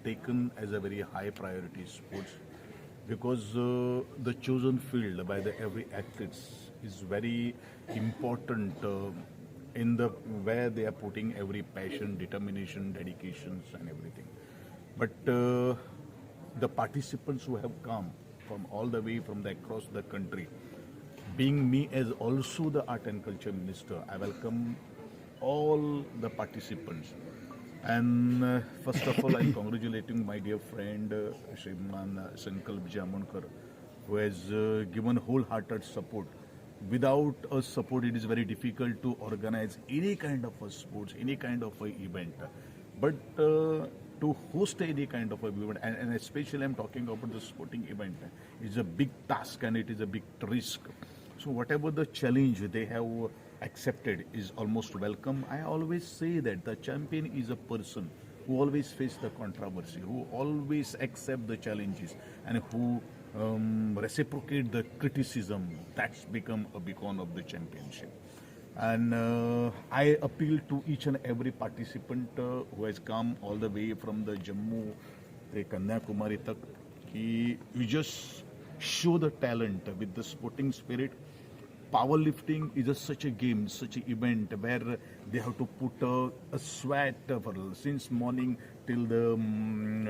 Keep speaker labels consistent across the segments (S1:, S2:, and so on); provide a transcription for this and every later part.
S1: taken as a very high priority sports because the chosen field by the every athletes is very important in the where they are putting every passion, determination, dedications, and everything. But the participants who have come from all the way from the across the country, being me as also the art and culture minister, I welcome all the participants. And first of all, I'm congratulating my dear friend Shriman Sankalp Jamunkar, who has given wholehearted support. Without a support, it is very difficult to organize any kind of a sports, any kind of a event. But to host any kind of a event, and especially I'm talking about the sporting event, is a big task and it is a big risk. So whatever the challenge they have accepted is almost welcome. I always say that the champion is a person who always face the controversy, who always accept the challenges, and who reciprocate the criticism. That's become a beacon of the championship. And I appeal to each and every participant who has come all the way from the Jammu, the Kanyakumari tak, ki you just show the talent with the sporting spirit. Powerlifting is such a game, such an event where they have to put a sweat since morning till the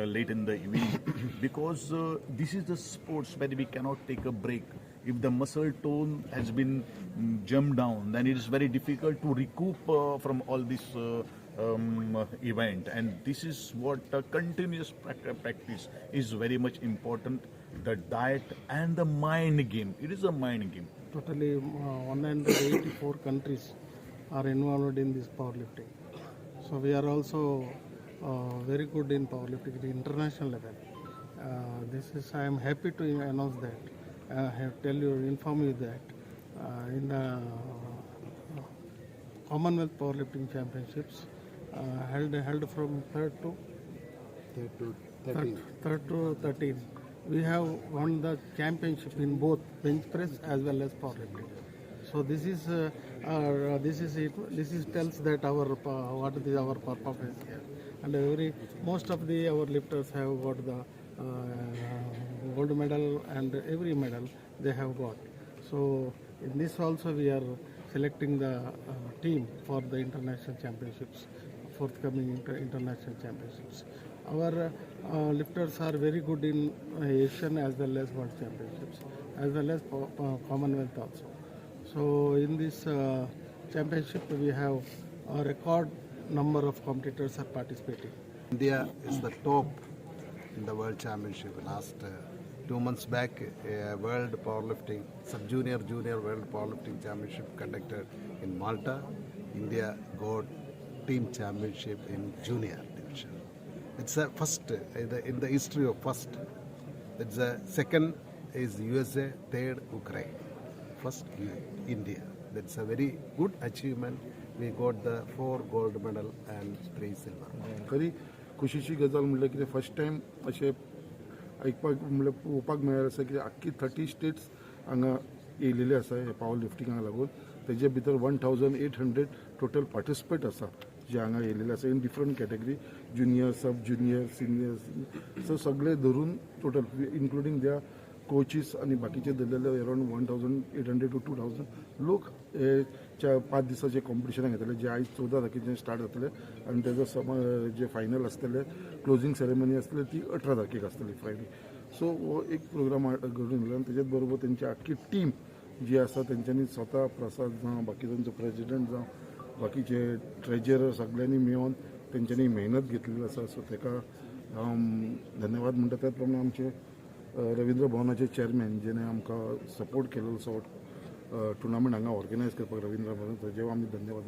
S1: late in the evening because this is the sports where we cannot take a break. If the muscle tone has been jumped down, then it is very difficult to recoup from all this event. And this is what continuous practice is very much important. The diet and the mind game. It is a mind game.
S2: Totally 184 countries are involved in this powerlifting. So we are also very good in powerlifting at the international level. I am happy to announce that. I have inform you that in the Commonwealth Powerlifting Championships held from 3rd to 13. We have won the championship in both bench press as well as powerlifting. So this is tells that what is our performance here. And most of our lifters have got the gold medal, and every medal they have got. So in this also we are selecting the team for the international championships, forthcoming international championships. Our lifters are very good in Asian as well as World Championships, as well as Commonwealth also. So in this championship we have a record number of competitors are participating.
S3: India is the top in the World Championship. Last 2 months back, a World Powerlifting, Sub-Junior, Junior World Powerlifting Championship conducted in Malta. India got team championship in junior division. It's a first in the history of first. It's a second is USA, third Ukraine, first India. That's a very good achievement. We got the 4 gold medal and 3 silver.
S4: खरी खुशीची गजाल म्हणल्यार कितें first time अशें आयकपाक म्हणल्यार पळोवपाक मेळ्ळें आसा की आख्खी 30 स्टेट्स हांगा येयलेले आसा हे पावर लिफ्टिंगाक लागून. तेजे भितर 1800 टोटल पार्टिसिपेट आसा जे हांगा येयलेले आसा in different category, junior, sub junior, senior. So सगळे धरून टोटल इन्क्लुडींग त्या कोचीस आणि बाकीचे धरलेले अराउंड 1800 to 2000 लोक हे 5 दिसाचे कॉम्पिटिशनाक येतले, जे आयज 14 तारखेच्यान स्टार्ट जातले आनी तेजो जे फायनल आसतले, क्लोजिंग सेरेमनी आसतली ती 18 तारखेक आसतली फ्रायडे. सो हो एक प्रोग्राम घडून येयलो आनी तेच्याच बरोबर तेंची आख्खी टीम जी आसा तेंच्यांनी स्वता प्रसाद जावं बाकीच्यांचो प्रेजिडेंट जावं बाकीचे ट्रेजरर सगळ्यांनी मेळून तेंच्यांनी मेहनत घेतलेली आसा. सो तेका धन्यवाद म्हणटा. त्याच प्रमाणे आमचे रवींद्र भवनाचे चेअरमॅन जेणे आमकां सपोर्ट केलेलो सो टुर्नामेंट हांगा ऑर्गनायज करपाक रवींद्र भवन, ताजेव आमी धन्यवाद.